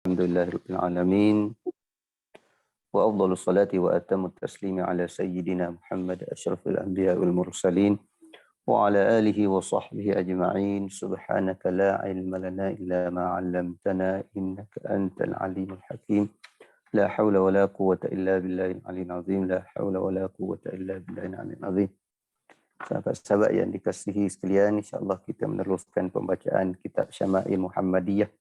Alhamdulillahirabbil alamin wa afdhalus salati wa atammut taslimi ala sayyidina Muhammad asyrafil anbiya wal mursalin wa ala alihi wa sahbihi ajma'in. Subhanaka la ilma lana illa ma 'allamtana innaka antal alimul hakim. La haula wa la quwwata illa billahil aliyyil azim. La haula wa la quwwata illa billahil aliyyil azim. Sahabat-sahabat yang dikasihi sekalian, insya-Allah kita meneruskan pembacaan kitab Syama'il Muhammadiyah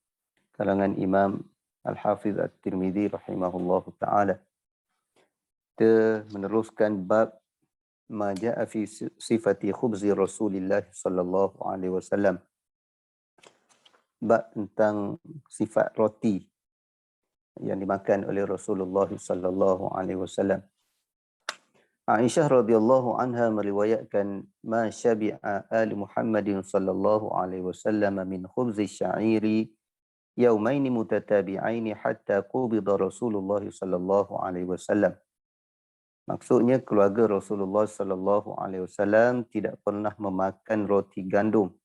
karangan Imam Al-Hafiz At-Tirmidzi rahimahullahu ta'ala. Kita meneruskan bab ma ja'a fi sifati khubzi Rasulillah sallallahu alaihi wasallam. Bab tentang sifat roti yang dimakan oleh Rasulullah sallallahu alaihi wasallam. Aisyah radhiyallahu anha meriwayatkan ma syabi'a ali Muhammadin sallallahu alaihi wasallam min khubzi sya'iri yaumaini mutatabi'aini hatta qubida Rasulullah sallallahu alaihi wasallam. Maksudnya keluarga Rasulullah sallallahu alaihi wasallam tidak pernah memakan roti gandum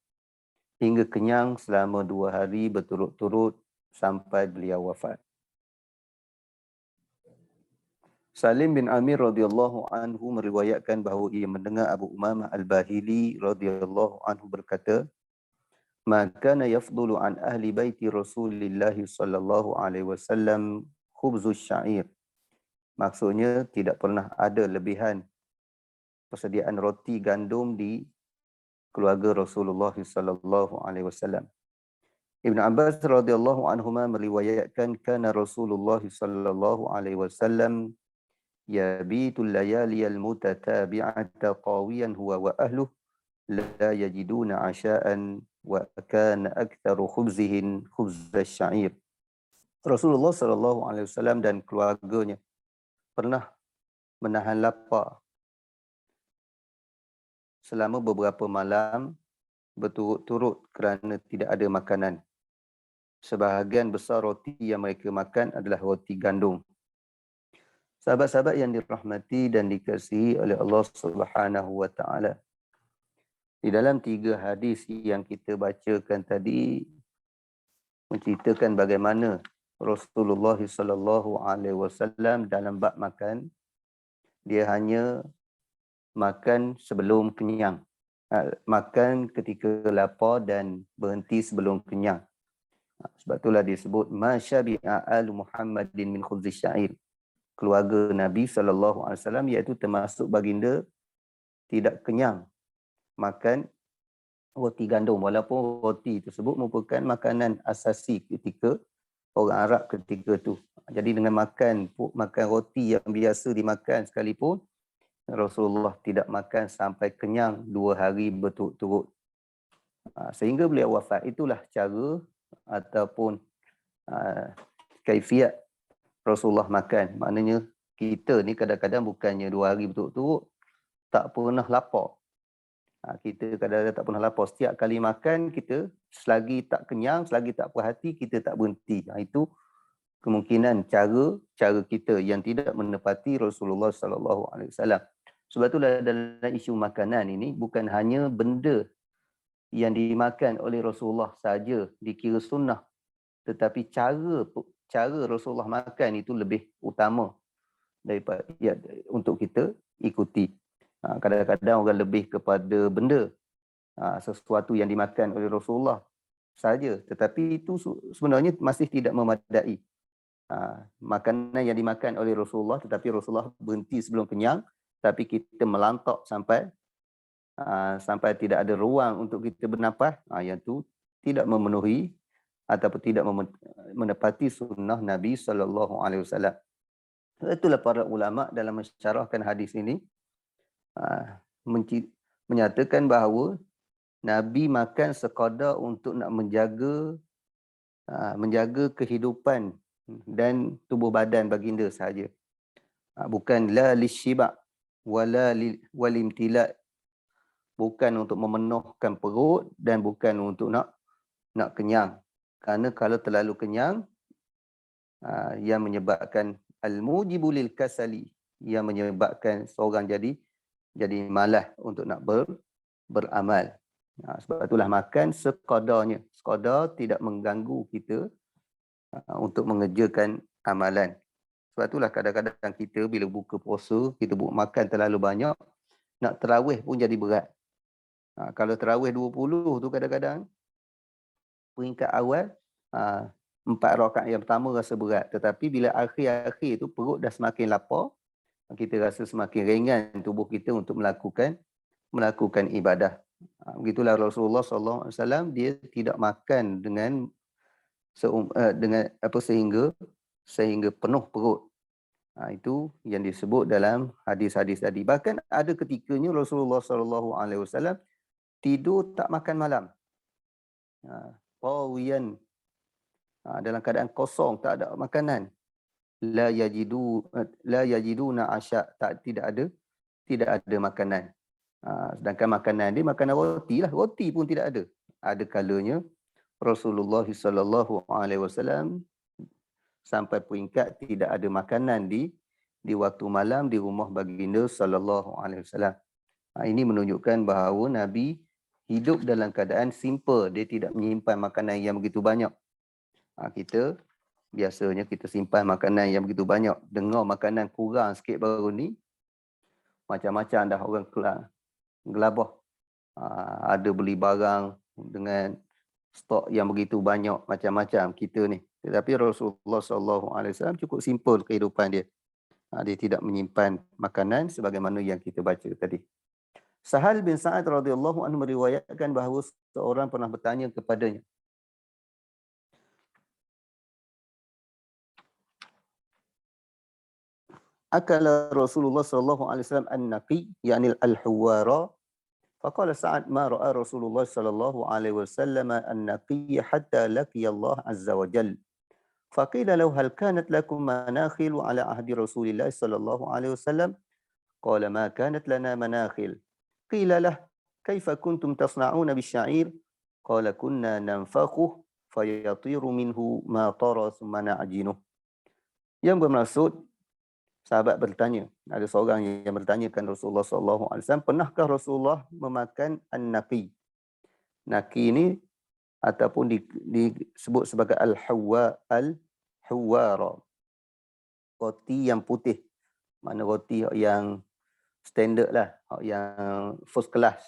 hingga kenyang selama 2 hari berturut-turut sampai beliau wafat. Salim bin Amir radhiyallahu anhu meriwayatkan bahawa ia mendengar Abu Umamah Al-Bahili radhiyallahu anhu berkata, "Ma kana yafdulu an ahli baiti Rasulillah sallallahu alaihi wasallam khubzus sya'ir." Maksudnya tidak pernah ada lebihan persediaan roti gandum di keluarga Rasulullah sallallahu alaihi wasallam. Ibn Abbas radhiyallahu anhuma meriwayatkan kana Rasulullah sallallahu alaihi wasallam yabitul layaliyal mutatabi'ata qawiyan huwa wa ahluhu la yajiduna 'asha'an wa kana aktsaru khubzihin khubz asy-sya'ir. Rasulullah sallallahu alaihi wasallam dan keluarganya pernah menahan lapar selama beberapa malam berturut-turut kerana tidak ada makanan. Sebahagian besar roti yang mereka makan adalah roti gandum. Sahabat-sahabat yang dirahmati dan dikasihi oleh Allah Subhanahu wa taala. Di dalam 3 hadis yang kita bacakan tadi menceritakan bagaimana Rasulullah sallallahu alaihi wasallam dalam bab makan dia hanya makan sebelum kenyang. Makan ketika lapar dan berhenti sebelum kenyang. Sebab itulah disebut ma syabi'a al Muhammadin min khubzis sya'ir. Keluarga Nabi sallallahu alaihi wasallam iaitu termasuk baginda tidak kenyang makan roti gandum, walaupun roti tersebut merupakan makanan asasi ketika orang Arab ketika tu. Jadi dengan makan roti yang biasa dimakan sekalipun, Rasulullah tidak makan sampai kenyang 2 hari berturut-turut. Sehingga beliau wafat. Itulah cara ataupun kaifiat Rasulullah makan. Maknanya kita ni kadang-kadang bukannya 2 hari berturut-turut tak pernah lapar. Kita kadang-kadang tak pernah lapar. Setiap kali makan kita selagi tak kenyang, selagi tak puas hati, kita tak berhenti. Itu kemungkinan cara kita yang tidak menepati Rasulullah sallallahu alaihi wasallam. Sebab itulah dalam isu makanan ini bukan hanya benda yang dimakan oleh Rasulullah saja dikira sunnah, tetapi cara Rasulullah makan itu lebih utama daripada untuk kita ikuti. Kadang-kadang orang lebih kepada benda, sesuatu yang dimakan oleh Rasulullah saja, tetapi itu sebenarnya masih tidak memadai. Makanan yang dimakan oleh Rasulullah tetapi Rasulullah berhenti sebelum kenyang, tapi kita melantak sampai tidak ada ruang untuk kita bernafas, yang itu tidak memenuhi ataupun tidak menepati sunnah Nabi sallallahu alaihi wasallam. Itulah para ulama dalam mensyarahkan hadis ini menyatakan bahawa Nabi makan sekadar untuk nak menjaga kehidupan dan tubuh badan baginda sahaja. Bukan la lisyiba wala walimtila, bukan untuk memenuhkan perut dan bukan untuk nak kenyang. Kerana kalau terlalu kenyang yang menyebabkan al-mujibu lil kasali, yang menyebabkan seorang jadi malas untuk nak beramal. Sebab itulah makan sekadarnya. Sekadar tidak mengganggu kita untuk mengerjakan amalan. Sebab itulah kadang-kadang kita bila buka puasa, kita makan terlalu banyak, nak tarawih pun jadi berat. Kalau tarawih 20 tu kadang-kadang peringkat awal 4 rakaat yang pertama rasa berat, tetapi bila akhir-akhir tu perut dah semakin lapar, kita rasa semakin ringan tubuh kita untuk melakukan ibadah. Begitulah Rasulullah SAW, dia tidak makan dengan sehingga penuh perut. Itu yang disebut dalam hadis-hadis tadi. Bahkan ada ketikanya Rasulullah SAW tidur tak makan malam. Qawiyan, dalam keadaan kosong, tak ada makanan. La yajiduna asya, tidak ada makanan. Sedangkan makanan dia makanan roti lah, roti pun tidak ada. Ada kalanya Rasulullah SAW sampai peringkat tidak ada makanan di waktu malam di rumah baginda sallallahu alaihi wasallam. Ini menunjukkan bahawa Nabi hidup dalam keadaan simple, dia tidak menyimpan makanan yang begitu banyak. Kita biasanya kita simpan makanan yang begitu banyak, dengar makanan kurang sikit baru ni macam-macam dah orang gelabah. Ada beli barang dengan stok yang begitu banyak macam-macam kita ni. Tetapi Rasulullah SAW cukup simple kehidupan dia. Dia tidak menyimpan makanan sebagaimana yang kita baca tadi. Sahal bin Sa'ad radhiyallahu anhu meriwayatkan bahawa seorang pernah bertanya kepadanya, akala Rasulullah SAW an-naqi, yani al-huwara. Faqala Sa'ad ma ra'a Rasulullah SAW an-naqi hatta laqiya Allah azza wa jalla. فقيل له هل كانت لكم مناخل على عهد رسول الله صلى الله عليه وسلم؟ قال ما كانت لنا مناخل. قيل له كيف كنتم تصنعون بالشعير؟ قال كنا ننفخه فيطير منه ما طرى ثم نعجنه. Yang bermaksud, sahabat bertanya, ada seorang yang bertanyakan Rasulullah SAW, pernahkah Rasulullah memakan an-naqi? Naqi ini ataupun disebut sebagai al-huwara, roti yang putih. Mana roti yang standard lah, yang first class.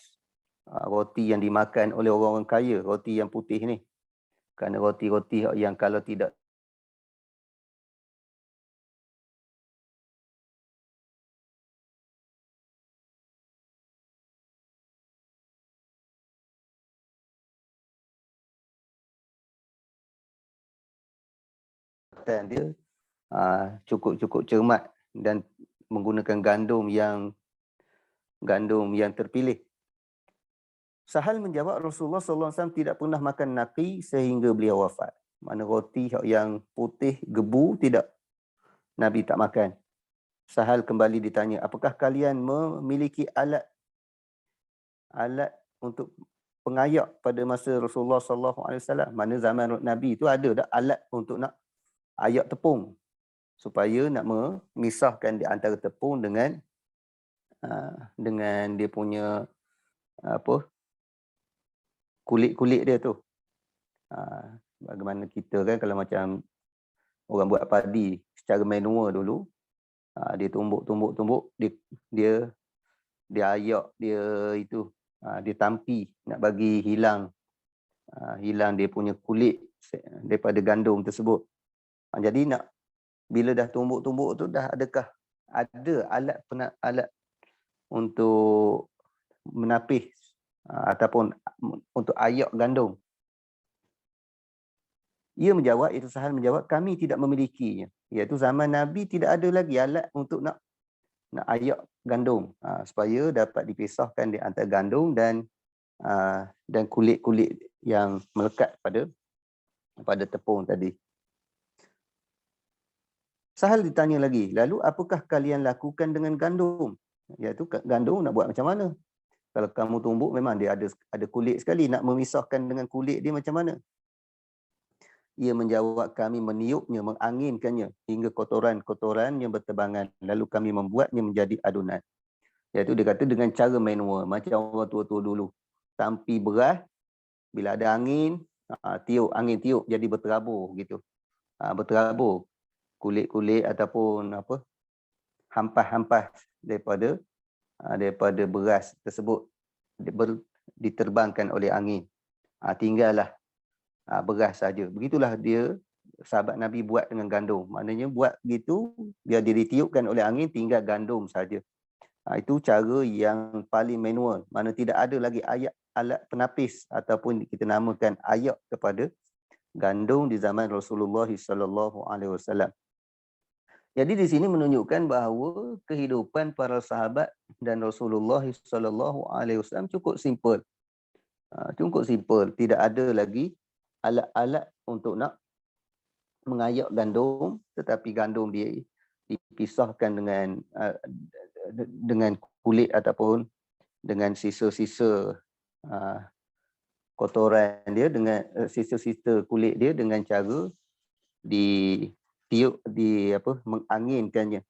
Roti yang dimakan oleh orang-orang kaya, roti yang putih ni. Kerana roti-roti yang kalau tidak dia cukup cermat dan menggunakan gandum yang terpilih. Sahal menjawab, Rasulullah SAW tidak pernah makan naqi sehingga beliau wafat. Mana roti yang putih, gebu, tidak. Nabi tak makan. Sahal kembali ditanya, apakah kalian memiliki alat untuk pengayak pada masa Rasulullah SAW? Mana zaman Nabi itu ada dah alat untuk nak ayak tepung, supaya nak memisahkan di antara tepung dengan dia punya kulit-kulit dia tu. Bagaimana kita kan kalau macam orang buat padi secara manual dulu, dia tumbuk, dia ayak, dia itu dia tampi nak bagi hilang dia punya kulit daripada gandum tersebut. Jadi bila dah tumbuk-tumbuk tu dah ada alat untuk menapis ataupun untuk ayak gandum. Sahal menjawab, kami tidak memilikinya. Iaitu zaman Nabi tidak ada lagi alat untuk nak ayak gandum, supaya dapat dipisahkan di antara gandum dan kulit-kulit yang melekat pada tepung tadi. Sahal ditanya lagi, lalu apakah kalian lakukan dengan gandum? Iaitu gandum nak buat macam mana? Kalau kamu tumbuk memang dia ada kulit sekali, nak memisahkan dengan kulit dia macam mana? Ia menjawab, kami meniupnya, menganginkannya hingga kotoran-kotoran yang berterbangan, lalu kami membuatnya menjadi adunan. Iaitu dia kata dengan cara manual, macam orang tua-tua dulu. Tampi beras, bila ada angin tiup jadi berterabur gitu. berterabur kulit-kulit ataupun apa hampas-hampas daripada beras tersebut diterbangkan oleh angin. Tinggallah beras saja. Begitulah dia sahabat Nabi buat dengan gandum. Maknanya buat begitu biar dia ditiupkan oleh angin, tinggal gandum saja. Itu cara yang paling manual. Mana tidak ada lagi alat penapis ataupun kita namakan ayak kepada gandum di zaman Rasulullah sallallahu alaihi wasallam. Jadi di sini menunjukkan bahawa kehidupan para sahabat dan Rasulullah sallallahu alaihi wasallam cukup simple. Cukup simple, tidak ada lagi alat-alat untuk nak mengayak gandum, tetapi gandum dia dipisahkan dengan kulit ataupun dengan sisa-sisa kotoran dia, dengan sisa-sisa kulit dia dengan cara menganginkannya.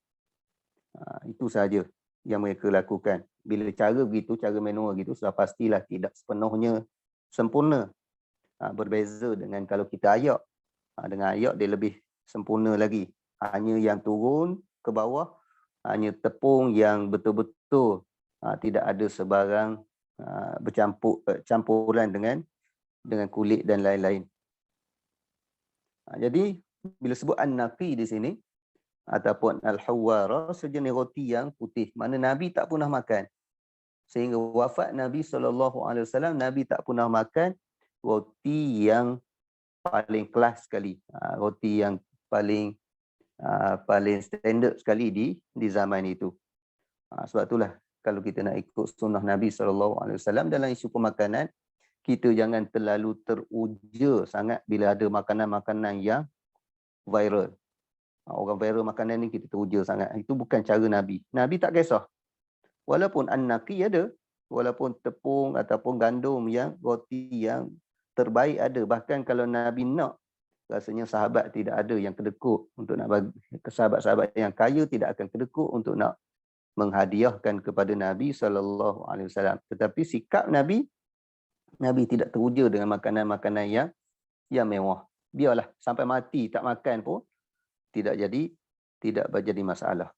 Itu sahaja yang mereka lakukan. Bila cara begitu, cara manual gitu, sudah pastilah tidak sepenuhnya sempurna. Berbeza dengan kalau kita ayak. Dengan ayak dia lebih sempurna lagi. Hanya yang turun ke bawah, hanya tepung yang betul-betul tidak ada sebarang campuran dengan kulit dan lain-lain. Jadi bila sebut an-naqi di sini ataupun al-hawara, sejenis roti yang putih, mana Nabi tak pernah makan. Sehingga wafat Nabi SAW, Nabi tak pernah makan roti yang paling kelas sekali, roti yang paling standard sekali di zaman itu. Sebab itulah kalau kita nak ikut sunnah Nabi SAW dalam isu pemakanan, kita jangan terlalu teruja sangat bila ada makanan-makanan yang viral. Orang viral makanan ni kita teruja sangat. Itu bukan cara Nabi. Nabi tak kisah. Walaupun an-naqi ada, walaupun tepung ataupun gandum yang roti yang terbaik ada. Bahkan kalau Nabi nak, rasanya sahabat tidak ada yang kedekut untuk nak bagi, sahabat-sahabat yang kaya tidak akan kedekut untuk nak menghadiahkan kepada Nabi SAW. Tetapi sikap Nabi tidak teruja dengan makanan-makanan yang mewah. Biarlah sampai mati tak makan pun tidak jadi masalah.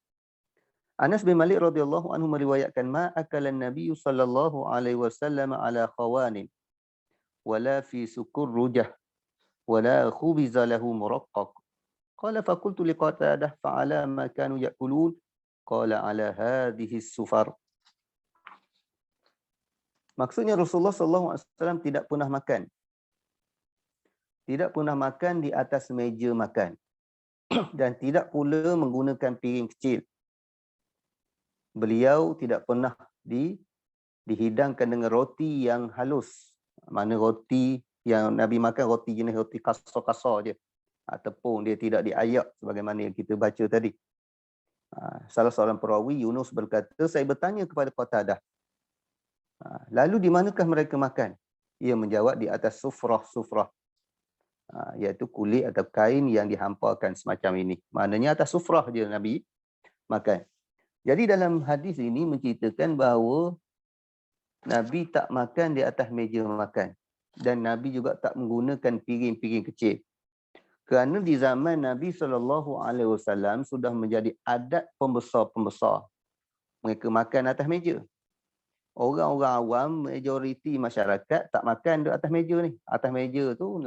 Anas bin Malik radhiyallahu anhu meriwayatkan, ma akalan Nabi sallallahu alaihi wasallam ala khawanin wala fi sukur rujah wala khubiza lahu muraqqaq. Qala fa qultu li Qatadah fa ala ma kanu ya'kulun qala ala hadhihi sufar. Maksudnya Rasulullah sallallahu alaihi wasallam tidak pernah makan. Tidak pernah makan di atas meja makan. Dan tidak pula menggunakan piring kecil. Beliau tidak pernah dihidangkan dengan roti yang halus. Mana roti yang Nabi makan, roti jenis roti kasar-kasar je. Tepung dia tidak diayak sebagaimana yang kita baca tadi. Salah seorang perawi, Yunus berkata, saya bertanya kepada Qatadah, lalu di manakah mereka makan? Ia menjawab, di atas sufrah-sufrah. Iaitu kulit atau kain yang dihamparkan semacam ini. Maknanya atas sufrah je Nabi makan. Jadi dalam hadis ini menceritakan bahawa Nabi tak makan di atas meja makan. Dan Nabi juga tak menggunakan piring-piring kecil. Kerana di zaman Nabi SAW sudah menjadi adat pembesar-pembesar. Mereka makan atas meja. Orang-orang awam, majoriti masyarakat tak makan di atas meja ni. Atas meja tu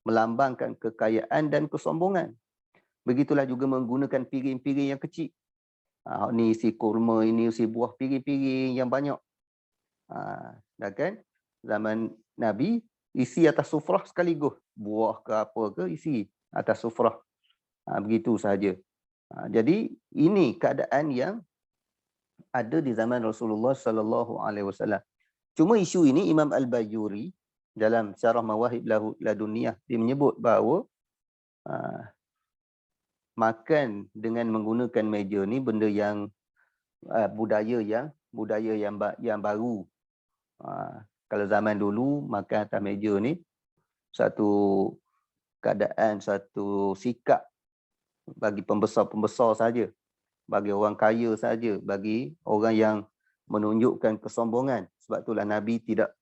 melambangkan kekayaan dan kesombongan. Begitulah juga menggunakan piring-piring yang kecil. Ni isi kurma, ini isi buah, piring-piring yang banyak. Dah kan? Zaman Nabi, isi atas sufrah sekaligus. Buah ke apa ke, isi atas sufrah. Begitu sahaja. Jadi, ini keadaan yang ada di zaman Rasulullah SAW. Cuma isu ini Imam Al-Bajuri dalam Syarah Mawahib Laduniyah, dia menyebut bahawa makan dengan menggunakan meja ni benda yang budaya yang baru. Kalau zaman dulu makan atas meja ni satu keadaan, satu sikap bagi pembesar-pembesar saja, bagi orang kaya saja, bagi orang yang menunjukkan kesombongan. Sebab itulah Nabi tidak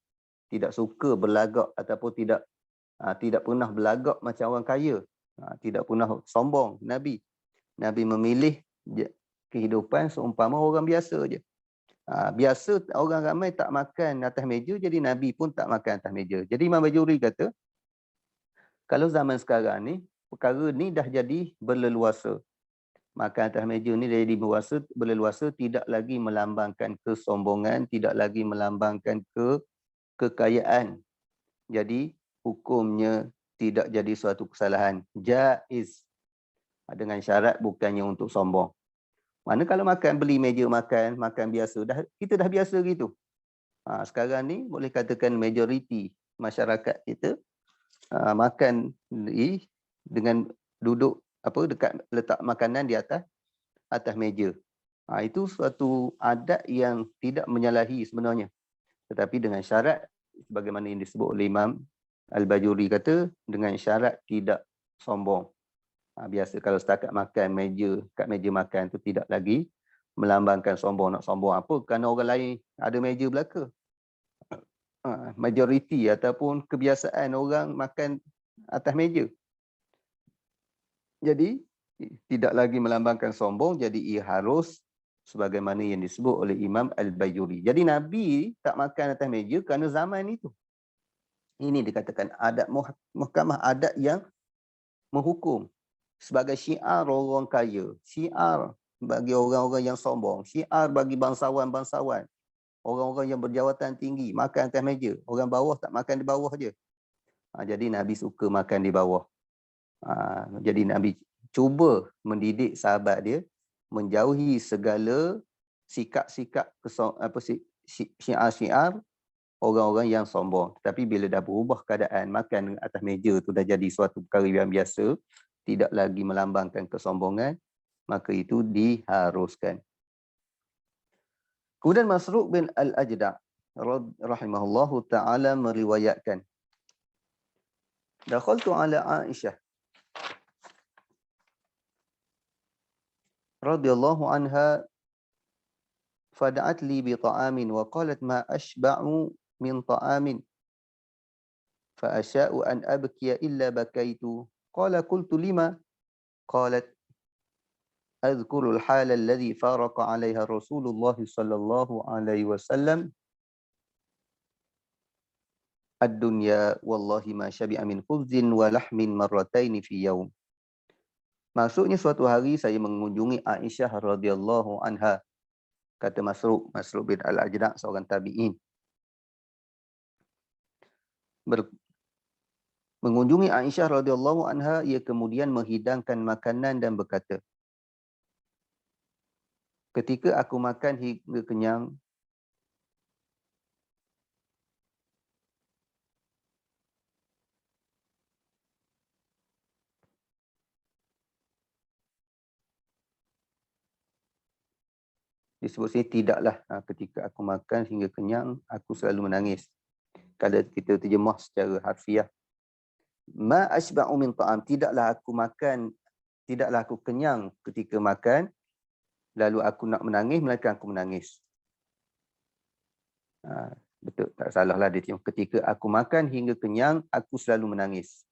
suka berlagak ataupun tidak pernah berlagak macam orang kaya. Tidak pernah sombong Nabi. Nabi memilih kehidupan seumpama orang biasa je. Biasa orang ramai tak makan atas meja, jadi Nabi pun tak makan atas meja. Jadi Imam Bajuri kata, kalau zaman sekarang ni, perkara ni dah jadi berleluasa. Makan atas meja ni dah jadi berleluasa, tidak lagi melambangkan kesombongan, tidak lagi melambangkan kekayaan. Jadi hukumnya tidak jadi suatu kesalahan. Jaiz. Dengan syarat bukannya untuk sombong. Mana kalau beli meja makan biasa, kita dah biasa gitu. Sekarang ni boleh katakan majoriti masyarakat kita makan dengan duduk dekat letak makanan di atas meja. Itu suatu adat yang tidak menyalahi sebenarnya. Tetapi dengan syarat sebagaimana yang disebut oleh Imam Al-Bajuri kata, dengan syarat tidak sombong. Biasa kalau setakat makan kat meja makan tu tidak lagi melambangkan sombong. Nak sombong apa? Kerana orang lain ada meja belaka. Majoriti ataupun kebiasaan orang makan atas meja. Jadi tidak lagi melambangkan sombong, jadi ia harus sebagaimana yang disebut oleh Imam Al-Bajuri. Jadi Nabi tak makan atas meja kerana zaman itu. Ini dikatakan adat mahkamah, adat yang menghukum. Sebagai syiar orang kaya, syiar bagi orang-orang yang sombong, syiar bagi bangsawan-bangsawan, orang-orang yang berjawatan tinggi, makan atas meja. Orang bawah tak makan di bawah je. Jadi Nabi suka makan di bawah. Jadi Nabi cuba mendidik sahabat dia menjauhi segala sikap-sikap syiar-syiar orang-orang yang sombong. Tetapi bila dah berubah keadaan, makan atas meja tu dah jadi suatu perkara yang biasa, tidak lagi melambangkan kesombongan, maka itu diharuskan. Kemudian Masruq bin Al-Ajda' rahimahullahu ta'ala meriwayatkan, dakhaltu ala Aisyah radhiyallahu anha fada'at li bi ta'amin wa qalat ma ashba'u min ta'amin fa asha'u an abkiya illa bakaitu. Qala qultu lima? Qalat أذكر الحال الذي فارق عليها رسول الله صلى الله عليه وسلم الدنيا والله ما شبع من خبز ولحم مرتين في يوم. Maksudnya suatu hari saya mengunjungi Aisyah radhiyallahu anha. Kata Masruq bin Al-Ajda', seorang tabi'in. Mengunjungi Aisyah radhiyallahu anha, ia kemudian menghidangkan makanan dan berkata, ketika aku makan hingga kenyang, disebut sini tidaklah ketika aku makan hingga kenyang, aku selalu menangis. Kalau kita terjemah secara harfiah, ma ashba'u min ta'am, tidaklah aku kenyang ketika makan, lalu aku nak menangis, melainkan aku menangis. Betul, tak salahlah dia terjemah. Ketika aku makan hingga kenyang, aku selalu menangis.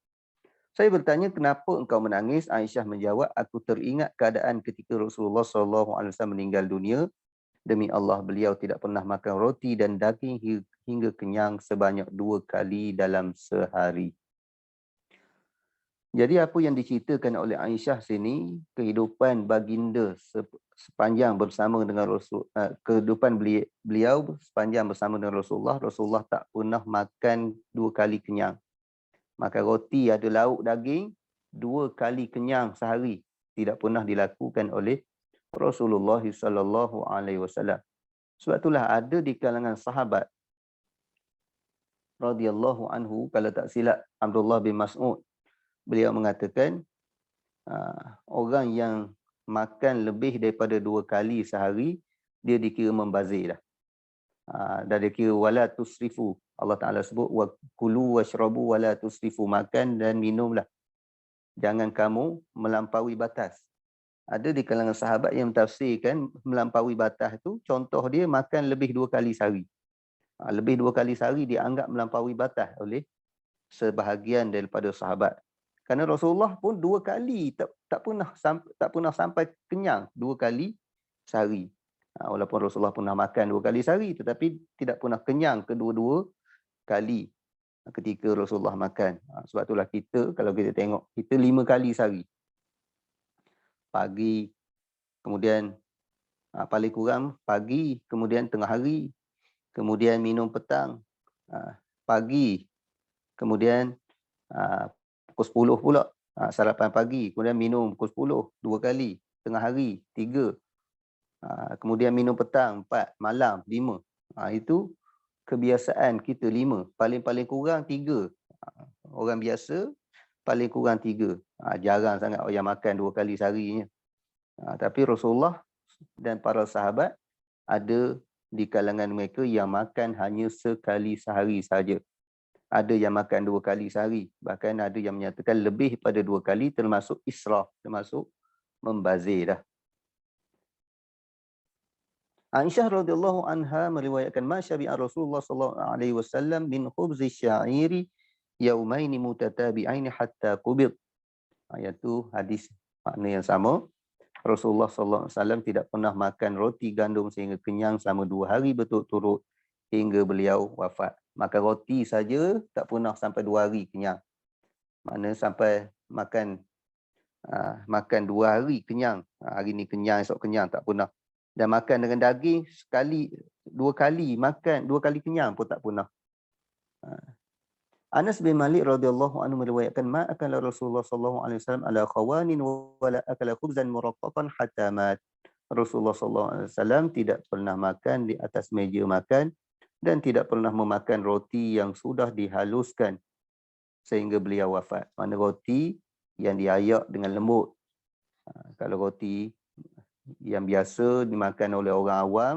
Saya bertanya, kenapa engkau menangis? Aisyah menjawab, aku teringat keadaan ketika Rasulullah SAW meninggal dunia. Demi Allah, beliau tidak pernah makan roti dan daging hingga kenyang sebanyak 2 kali dalam sehari. Jadi apa yang diceritakan oleh Aisyah sini, kehidupan baginda sepanjang bersama dengan kehidupan beliau sepanjang bersama dengan Rasulullah tak pernah makan 2 kali kenyang. Makan roti ada lauk daging 2 kali kenyang sehari tidak pernah dilakukan oleh Rasulullah sallallahu alaihi wasallam. Sebab itulah ada di kalangan sahabat radhiyallahu anhu, kalau tak silap Abdullah bin Mas'ud, beliau mengatakan orang yang makan lebih daripada 2 kali sehari, dia dikira membazir dah. Dan dikira wala tusrifu. Allah Ta'ala sebut wa kulu washrabu wala tusrifu, makan dan minumlah, jangan kamu melampaui batas. Ada di kalangan sahabat yang mentafsirkan melampaui batas tu, contoh dia makan lebih 2 kali sehari. Lebih 2 kali sehari dianggap melampaui batas oleh sebahagian daripada sahabat. Kerana Rasulullah pun 2 kali tak pernah sampai kenyang 2 kali sehari. Walaupun Rasulullah pernah makan 2 kali sehari, tetapi tidak pernah kenyang kedua-dua kali ketika Rasulullah makan. Sebab itulah kita, kalau kita tengok, kita 5 kali sehari. Pagi, kemudian paling kurang pagi, kemudian tengah hari, kemudian minum petang, pagi, kemudian pukul 10 pula sarapan pagi, kemudian minum pukul 10 2 kali, tengah hari 3, kemudian minum petang 4, malam 5. Itu kebiasaan kita 5, paling kurang 3. Orang biasa paling kurang 3. Jarang sangat orang yang makan 2 kali seharinya. Tapi Rasulullah dan para sahabat ada di kalangan mereka yang makan hanya sekali sehari saja. Ada yang makan 2 kali sehari, bahkan ada yang menyatakan lebih pada 2 kali, termasuk israf, termasuk membazir dah. Aisyah radhiyallahu anha meriwayatkan ma syabi'a Rasulullah sallallahu alaihi wasallam min khubzi sya'iri yaumaini mutatabi'ain hatta qubid. Iaitu hadis makna yang sama. Rasulullah sallallahu alaihi wasallam tidak pernah makan roti gandum sehingga kenyang selama 2 hari berturut-turut hingga beliau wafat. Makan roti saja tak pernah sampai 2 hari kenyang. Maknanya sampai makan 2 hari kenyang. Hari ni kenyang, esok kenyang, tak pernah. Dan makan dengan daging sekali, 2 kali makan, 2 kali kenyang pun tak pernah. Anas bin Malik radhiyallahu anhu meriwayatkan ma akala Rasulullah sallallahu alaihi wasallam ala khawanin wala akala khubzan muraqqaqan hatta mat. Rasulullah sallallahu alaihi wasallam tidak pernah makan di atas meja makan dan tidak pernah memakan roti yang sudah dihaluskan sehingga beliau wafat. Mana roti yang diayak dengan lembut. Kalau roti yang biasa dimakan oleh orang awam,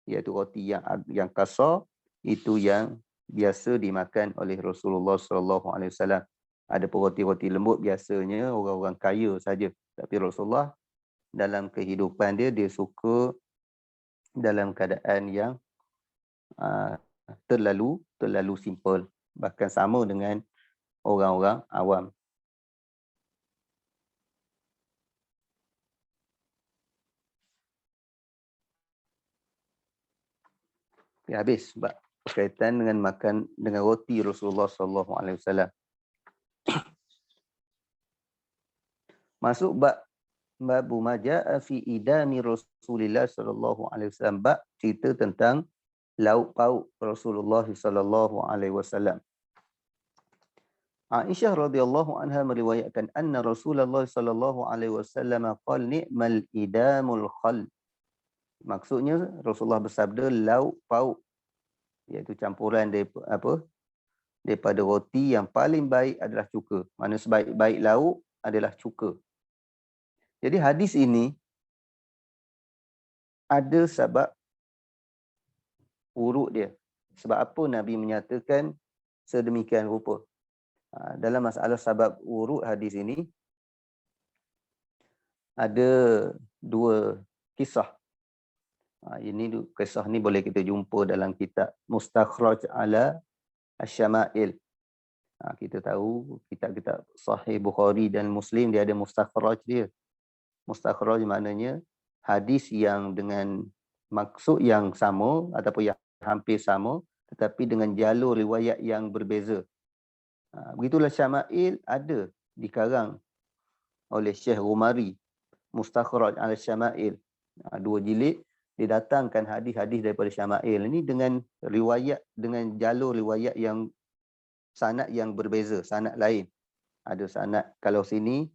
iaitu roti yang kasar, itu yang biasa dimakan oleh Rasulullah sallallahu alaihi wasallam. Ada pun roti-roti lembut biasanya orang-orang kaya saja. Tapi Rasulullah dalam kehidupan dia suka dalam keadaan yang terlalu simple, bahkan sama dengan orang-orang awam. Ya, habis sebab berkaitan dengan makan dengan roti Rasulullah sallallahu alaihi wasallam. Masuk bab majaa fi idami Rasulillah sallallahu alaihi wasallam, bab cerita tentang lauk pauk Rasulullah sallallahu alaihi wasallam. Aisyah radhiyallahu anha meriwayatkan anna Rasulullah sallallahu alaihi wasallam qala ni'mal idamul khal. Maksudnya Rasulullah bersabda lauk pauk, iaitu campuran daripada roti yang paling baik adalah cuka. Mana sebaik-baik lauk adalah cuka. Jadi hadis ini ada sebab urut dia. Sebab apa Nabi menyatakan sedemikian rupa. Dalam masalah sebab urut hadis ini ada 2 kisah. Ini kisah ni boleh kita jumpa dalam kitab Mustakhraj ala Asy-Syama'il. Kita tahu kitab-kitab Sahih Bukhari dan Muslim dia ada mustakhraj dia. Mustakhraj maknanya hadis yang dengan maksud yang sama ataupun yang hampir sama tetapi dengan jalur riwayat yang berbeza. Begitulah Syama'il ada dikarang oleh Syekh Rumari, Mustakhraj ala Syama'il. 2 jilid didatangkan hadis-hadis daripada Syama'il ini dengan riwayat, dengan jalur riwayat yang sanad yang berbeza, sanad lain. Ada sanad, kalau sini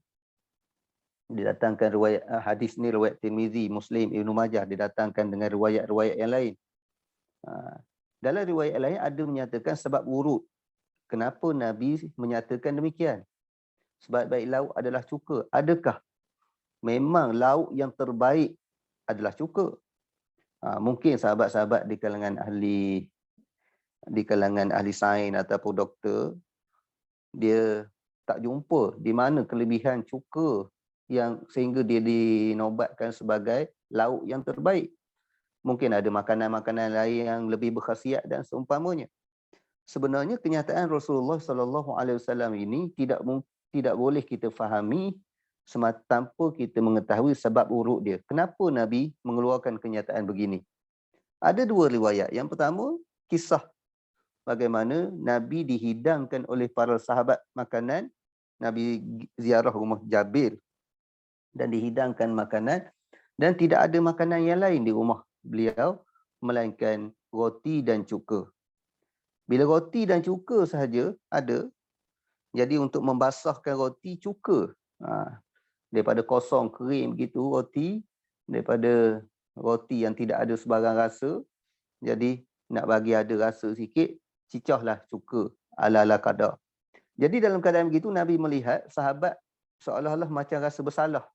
didatangkan riwayat hadis ni riwayat Tirmizi, Muslim, Ibnu Majah, didatangkan dengan riwayat-riwayat yang lain. Dalam riwayat lain ada menyatakan sebab urut. Kenapa Nabi menyatakan demikian? Sebab baik lauk adalah cuka. Adakah memang lauk yang terbaik adalah cuka? Mungkin sahabat-sahabat di kalangan ahli sains ataupun doktor, dia tak jumpa di mana kelebihan cuka yang sehingga dia dinobatkan sebagai lauk yang terbaik. Mungkin ada makanan-makanan lain yang lebih berkhasiat dan seumpamanya. Sebenarnya kenyataan Rasulullah sallallahu alaihi wasallam ini tidak boleh kita fahami semata tanpa kita mengetahui sebab urut dia. Kenapa Nabi mengeluarkan kenyataan begini? Ada dua riwayat. Yang pertama, kisah bagaimana Nabi dihidangkan oleh para sahabat makanan. Nabi ziarah rumah Jabir dan dihidangkan makanan, dan tidak ada makanan yang lain di rumah beliau melainkan roti dan cuka. Bila roti dan cuka sahaja ada, jadi untuk membasahkan roti, cuka. Daripada kosong, kering begitu roti, daripada roti yang tidak ada sebarang rasa, jadi nak bagi ada rasa sikit, cicahlah cuka ala-ala kadar. Jadi dalam keadaan begitu, Nabi melihat sahabat seolah-olah macam rasa bersalah.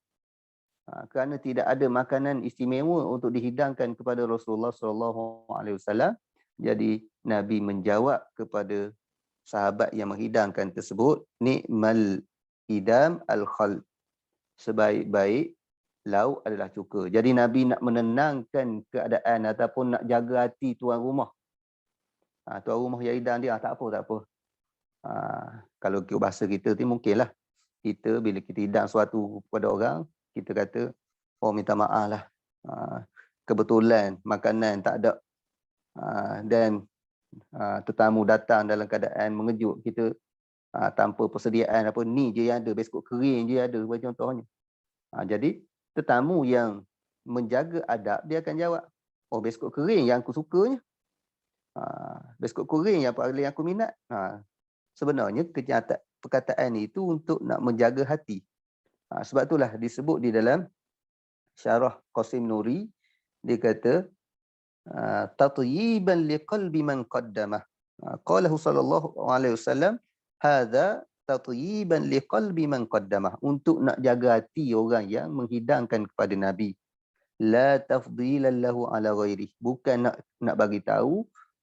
Kerana tidak ada makanan istimewa untuk dihidangkan kepada Rasulullah SAW. Jadi Nabi menjawab kepada sahabat yang menghidangkan tersebut, ni'mal idam al-khal. Sebaik-baik lauk adalah cuka. Jadi Nabi nak menenangkan keadaan ataupun nak jaga hati tuan rumah. Tuan rumah yang hidang dia, tak apa. Kalau bahasa kita tu mungkinlah. Kita bila kita hidang sesuatu kepada orang, kita kata, oh minta maaf lah. Kebetulan makanan tak ada. Dan tetamu datang dalam keadaan mengejut kita, tanpa persediaan apa, ni je yang ada, biskut kering je ada, bagi contohnya. Jadi tetamu yang menjaga adab, dia akan jawab, oh biskut kering yang aku sukanya, biskut kering yang paling aku minat. Sebenarnya perkataan itu untuk nak menjaga hati. Sebab itulah disebut di dalam syarah Qasim Nuri, dia kata tatyiban liqalbi man qaddamah. Qalahu sallallahu alaihi wasallam, hadza tatyiban liqalbi man qaddamah, untuk nak jaga hati orang yang menghidangkan kepada Nabi. La tafdilan lahu ala ghairi, bukan nak bagi tahu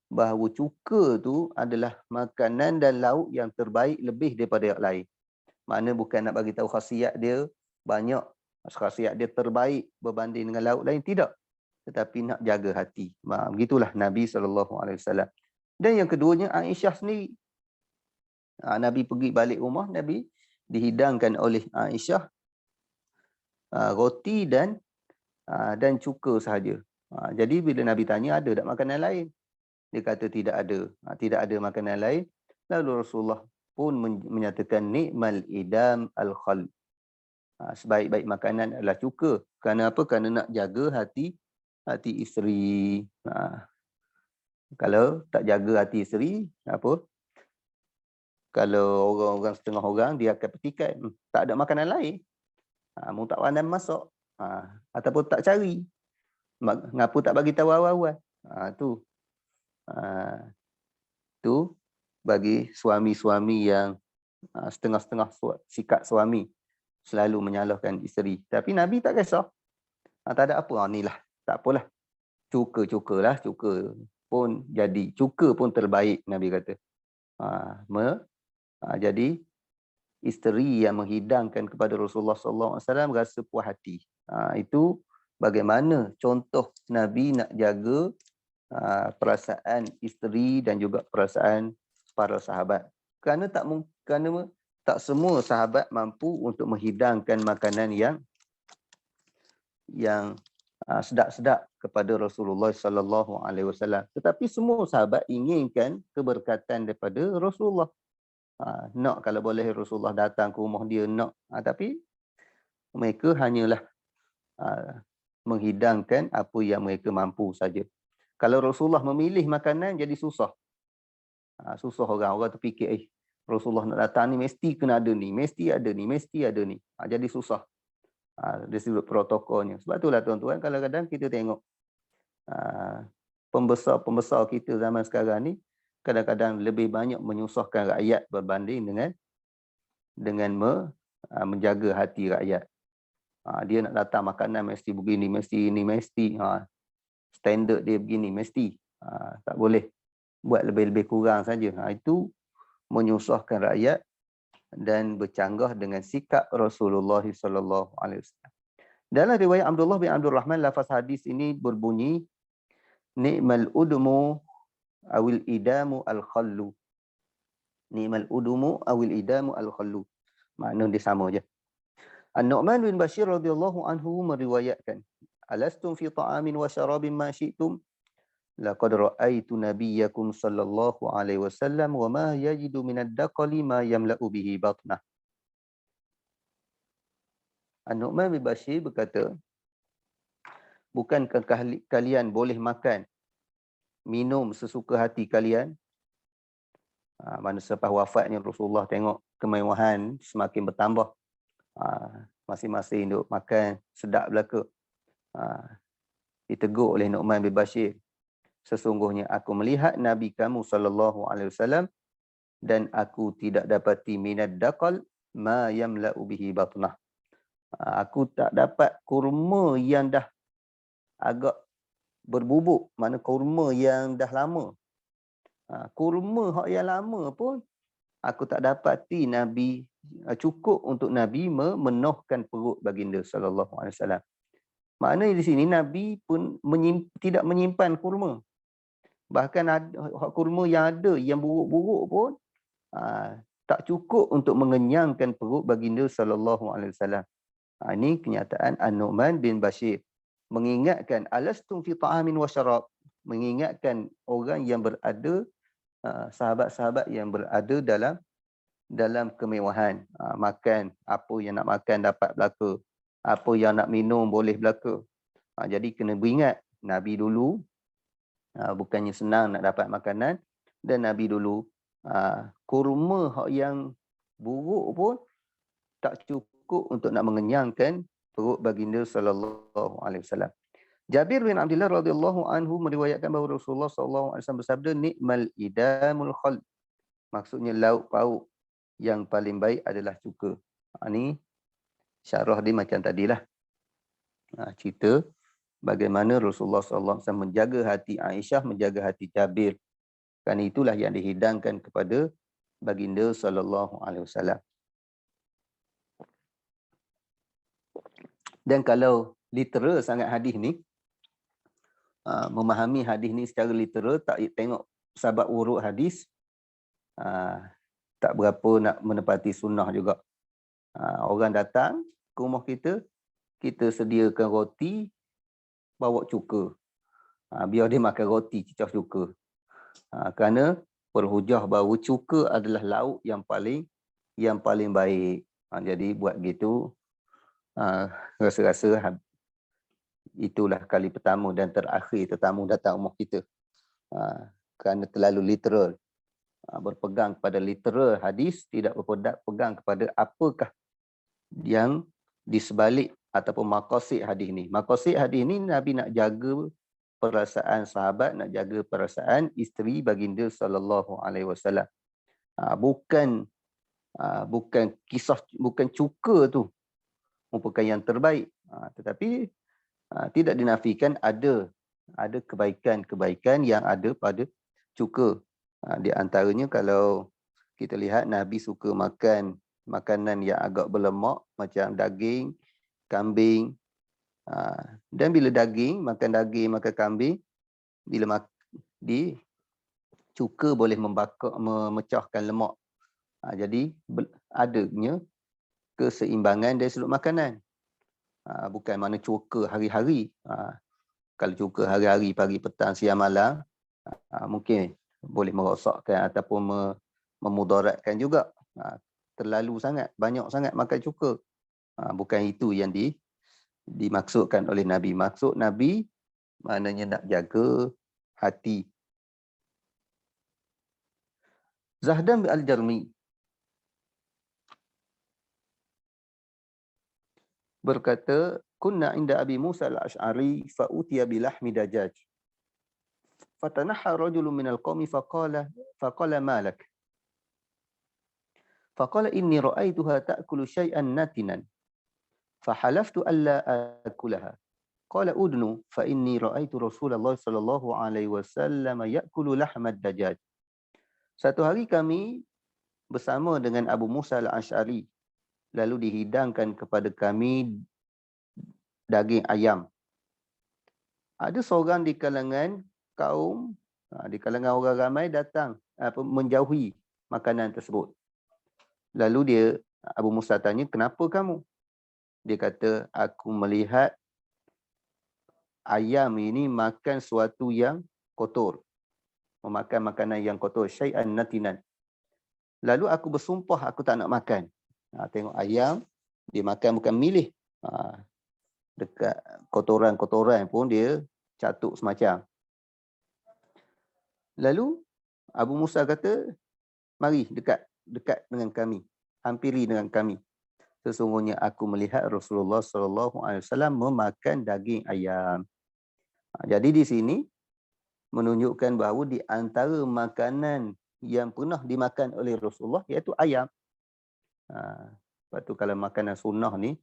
bahawa cuka tu adalah makanan dan lauk yang terbaik lebih daripada yang lain. Makna bukan nak bagi tahu khasiat dia banyak, khasiat dia terbaik berbanding dengan lauk lain, tidak. Tetapi nak jaga hati. Begitulah Nabi SAW. Dan yang keduanya, Aisyah sendiri. Nabi pergi balik rumah, Nabi dihidangkan oleh Aisyah roti dan cuka sahaja. Jadi bila Nabi tanya, ada tak makanan lain? Dia kata tidak ada. Tidak ada makanan lain. Lalu Rasulullah pun menyatakan ni'mal idam al-khal. Sebaik-baik makanan adalah cuka. Kerana apa? Kerana nak jaga hati isteri. Kalau tak jaga hati isteri, apa? Kalau orang-orang setengah orang, dia akan petikai, tak ada makanan lain. Mu tak pandai masak. Ataupun tak cari. Ngapa tak bagi tahu awal-awal? Tu bagi suami-suami yang setengah-setengah sikap suami, selalu menyalahkan isteri. Tapi Nabi tak kisah. Tak ada apa, ni lah, tak apalah. Cuka pun jadi, cuka pun terbaik, Nabi kata. Jadi isteri yang menghidangkan kepada Rasulullah SAW rasa puas hati. Itu bagaimana contoh Nabi nak jaga perasaan isteri dan juga perasaan para sahabat. Kerana tak semua sahabat mampu untuk menghidangkan makanan yang sedap-sedap kepada Rasulullah SAW. Tetapi semua sahabat inginkan keberkatan daripada Rasulullah. Nak kalau boleh Rasulullah datang ke rumah dia, nak. Tapi mereka hanyalah menghidangkan apa yang mereka mampu saja. Kalau Rasulullah memilih makanan, jadi susah. Susah orang terfikir, Rasulullah nak datang ni mesti kena ada ni, mesti ada ni, mesti ada ni. Jadi susah. Dari sudut protokolnya. Sebab itulah tuan-tuan, kadang-kadang kita tengok pembesar-pembesar kita zaman sekarang ni kadang-kadang lebih banyak menyusahkan rakyat berbanding dengan menjaga hati rakyat. Dia nak datang makanan mesti begini, mesti ini, mesti standard dia begini, mesti. Tak boleh buat lebih-lebih kurang saja. Itu menyusahkan rakyat dan bercanggah dengan sikap Rasulullah SAW. Dalam riwayat Abdullah bin Abdul Rahman, lafaz hadis ini berbunyi, ni'mal udmu awil idamu al-khallu. Ni'mal udumu awil idamu al-khallu. Makna dia sama je. An-Nu'man bin Bashir radhiyallahu anhu meriwayatkan, "Alastum fi ta'amin wa syarabin ma syi'tum? Laqad ra'aitu nabiyyakum sallallahu alaihi wasallam wa ma yajidu min ad-daqali ma yamla'u bihi batnah." An-Nu'man bin Bashir berkata, bukankah kalian boleh makan, minum sesuka hati kalian? Mana selepas wafatnya Rasulullah tengok kemewahan semakin bertambah. Masing-masing duk makan sedap belaka. Ditegur oleh Nu'man bin Bashir, sesungguhnya aku melihat Nabi kamu sallallahu alaihi wasallam dan aku tidak dapati minad daqal ma yamla'u bihi batnah. Aku tak dapat kurma yang dah agak berbubuk, mana kurma yang dah lama. Kurma hak yang lama pun aku tak dapati Nabi cukup untuk Nabi memenuhkan perut baginda sallallahu alaihi wasallam. Maknanya di sini Nabi pun tidak menyimpan kurma. Bahkan kurma yang ada yang buruk-buruk pun tak cukup untuk mengenyangkan perut baginda sallallahu alaihi wasallam. Ini kenyataan An-Nu'man bin Bashir mengingatkan alastum fi ta'amin wa syarab, mengingatkan orang yang berada, sahabat-sahabat yang berada dalam kemewahan. Makan apa yang nak makan dapat belaka, apa yang nak minum boleh belaka. Jadi kena beringat Nabi dulu bukannya senang nak dapat makanan, dan Nabi dulu kurma hak yang buruk pun tak cukup untuk nak mengenyangkan perut baginda sallallahu alaihi wasallam. Jabir bin Abdullah radhiyallahu anhu meriwayatkan bahawa Rasulullah sallallahu alaihi wasallam bersabda, nikmal idamul khal. Maksudnya lauk pauk yang paling baik adalah cuka. Ni syarah dia macam tadilah. Cerita bagaimana Rasulullah sallallahu alaihi wasallam menjaga hati Aisyah, menjaga hati Jabir. Kerana itulah yang dihidangkan kepada baginda sallallahu alaihi wasallam. Dan kalau literal sangat hadis ni, memahami hadis ni secara literal, tak tengok sabab urut hadis, tak berapa nak menepati sunnah juga. Orang datang ke rumah kita, kita sediakan roti, bawa cuka. Biar dia makan roti cicah cuka. Kerana berhujah bahawa cuka adalah lauk yang paling baik. Jadi buat gitu, rasa-rasa itulah kali pertama dan terakhir tetamu datang rumah kita. Kerana terlalu literal. Berpegang kepada literal hadis, tidak berpegang kepada apakah yang di sebalik ataupun maqasid hadis ni. Maqasid hadis ni Nabi nak jaga perasaan sahabat, nak jaga perasaan isteri baginda sallallahu alaihi wasallam. Bukan kisah, bukan cuka tu merupakan yang terbaik, tetapi tidak dinafikan ada kebaikan-kebaikan yang ada pada cuka. Di antaranya kalau kita lihat Nabi suka makan makanan yang agak berlemak macam daging, kambing. Dan bila makan daging, makan kambing, bila di cuka boleh memecahkan lemak. Jadi adanya keseimbangan dari sudut makanan. Bukan mana cuka hari-hari. Kalau cuka hari-hari, pagi, petang, siang, malam, mungkin boleh merosakkan ataupun memudaratkan juga. Terlalu sangat, banyak sangat makan cuka. Bukan itu yang dimaksudkan oleh Nabi. Maksud Nabi maknanya nak jaga hati. Zahdan bin Al-Jarmi berkata, kunna inda Abi Musa al-Ash'ari fa'utiya bilahmi dajaj. Fatanaha rajulun minal qawmi faqala malak. Faqala inni ra'aituha ta'kulu syai'an natinan. Fahalaftu alla akulaha. Qala udnu fa inni ra'aitu Rasulullah sallallahu alaihi wasallam ya'kulu lahmad dajaj. Satu hari kami bersama dengan Abu Musa al-Ash'ari, lalu dihidangkan kepada kami daging ayam. Ada seorang di kalangan kaum, di kalangan orang ramai datang menjauhi makanan tersebut. Lalu dia Abu Musa tanya, kenapa kamu? Dia kata, aku melihat ayam ini makan sesuatu yang kotor. Memakan makanan yang kotor. Syai'an natinan. Lalu aku bersumpah aku tak nak makan. Tengok ayam, dia makan bukan milih. Dekat kotoran-kotoran pun dia catuk semacam. Lalu Abu Musa kata, mari dekat dengan kami. Hampiri dengan kami. Sesungguhnya aku melihat Rasulullah SAW memakan daging ayam. Jadi di sini menunjukkan bahawa di antara makanan yang pernah dimakan oleh Rasulullah iaitu ayam. Lepas tu kalau makanan sunnah ni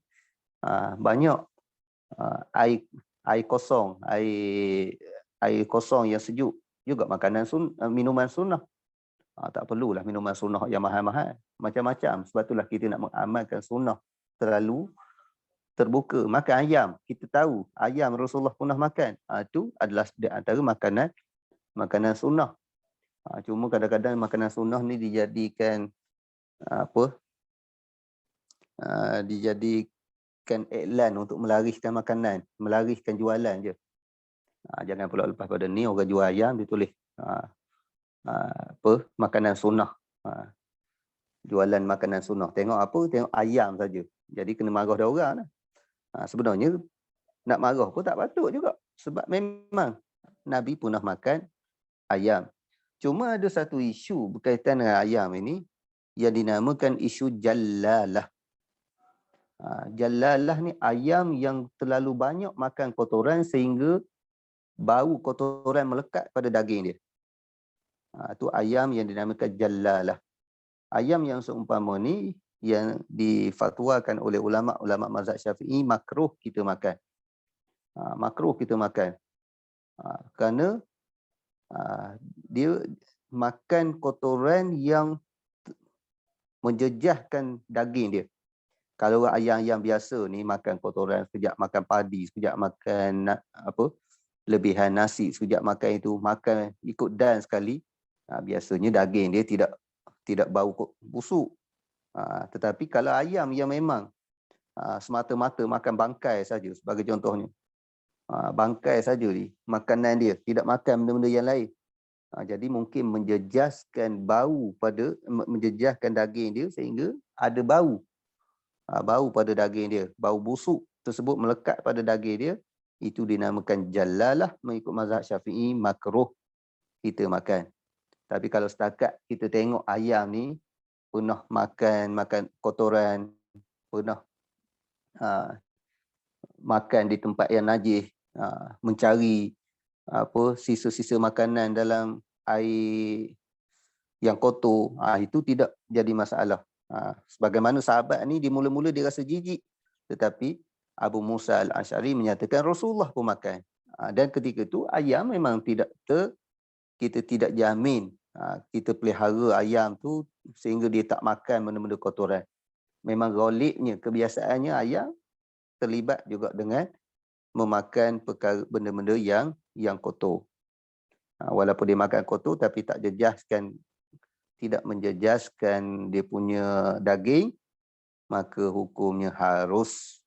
banyak air kosong, air kosong yang sejuk juga makanan minuman sunnah. Tak perlulah minuman sunnah yang mahal-mahal. Macam-macam. Sebab itulah kita nak mengamalkan sunnah terlalu terbuka. Makan ayam. Kita tahu ayam Rasulullah pernah makan. Itu adalah di antara makanan sunnah. Cuma kadang-kadang makanan sunnah ni dijadikan dijadikan iklan untuk melariskan makanan. Melariskan jualan je. Jangan pula lepas pada ni orang jual ayam dia tulis makanan sunnah. Jualan makanan sunnah. Tengok apa? Tengok ayam saja. Jadi kena marah dah orang lah. Sebenarnya nak marah pun tak patut juga. Sebab memang Nabi pernah makan ayam. Cuma ada satu isu berkaitan dengan ayam ini yang dinamakan isu jallalah. Jallalah ni ayam yang terlalu banyak makan kotoran sehingga bau kotoran melekat pada daging dia. Itu ayam yang dinamakan jallalah. Ayam yang seumpama ni yang difatwakan oleh ulama-ulama mazhab Syafi'i makruh kita makan. Makruh kita makan. Kerana dia makan kotoran yang menjejahkan daging dia. Kalau ayam-ayam biasa ni makan kotoran, sekejap makan padi, sekejap makan lebihan nasi, sekejap makan itu, makan ikut dan sekali, biasanya daging dia tidak bau busuk. Tetapi kalau ayam yang memang semata-mata makan bangkai saja, sebagai contohnya, bangkai saja ni makanan dia, tidak makan benda-benda yang lain, jadi mungkin menjejaskan daging dia sehingga ada bau pada daging dia, bau busuk tersebut melekat pada daging dia. Itu dinamakan jallalah. Mengikut mazhab Syafi'i makruh kita makan. Tapi kalau setakat kita tengok ayam ni pernah makan kotoran, pernah makan di tempat yang najis, mencari sisa-sisa makanan dalam air yang kotor, itu tidak jadi masalah. Sebagaimana sahabat ni dia mula-mula dia rasa jijik, tetapi Abu Musa al-Asy'ari menyatakan Rasulullah pun makan. Dan ketika itu ayam memang kita tidak jamin kita pelihara ayam tu sehingga dia tak makan benda-benda kotoran. Memang ghalibnya kebiasaannya ayam terlibat juga dengan memakan perkara benda-benda yang kotor. Walaupun dia makan kotor tapi tidak menjejaskan dia punya daging, maka hukumnya harus.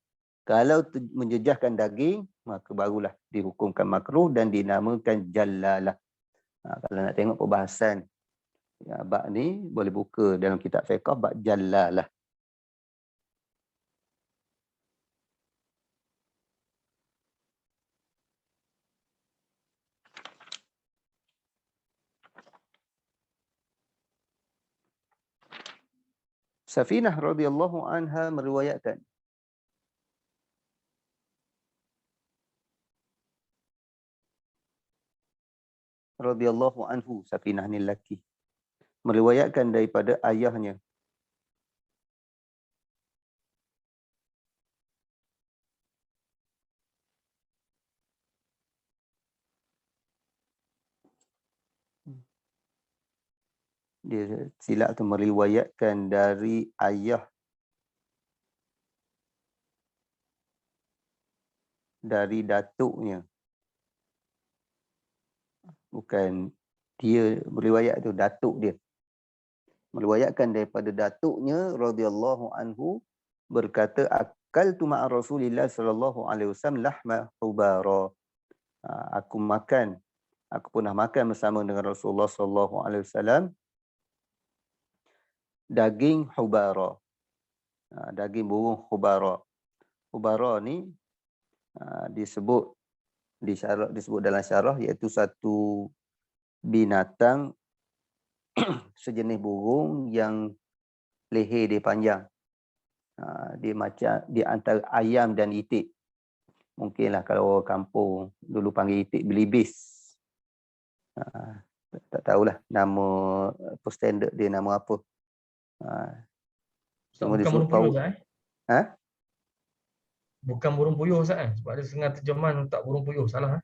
Kalau menjejaskan daging, maka barulah dihukumkan makruh dan dinamakan jallalah. Kalau nak tengok perbahasan bab ni, boleh buka dalam kitab fiqh bab jallalah. Safinah radhiyallahu anha meriwayatkan radhiyallahu anhu, Safinah ni lelaki, meriwayatkan daripada ayahnya. Dia silap tu meriwayatkan dari ayah dari datuknya. Bukan dia meriwayat tu, datuk dia. meriwayatkan daripada datuknya radhiyallahu anhu berkata, akaltu ma'a Rasulillah sallallahu alaihi wasallam lahma hubara. Aku pernah makan bersama dengan Rasulullah sallallahu alaihi wasallam daging hubara. Daging burung hubara. Hubara ni disebut dalam syarah iaitu satu binatang sejenis burung yang leher dia panjang. Dia macam di antara ayam dan itik. Mungkinlah kalau orang kampung dulu panggil itik belibis. Tak tahulah nama standard dia nama apa. Cuma bukan burung puyuh Ustaz Ha? Bukan burung puyuh Ustaz sebab ada setengah terjemahan tak burung puyuh, salah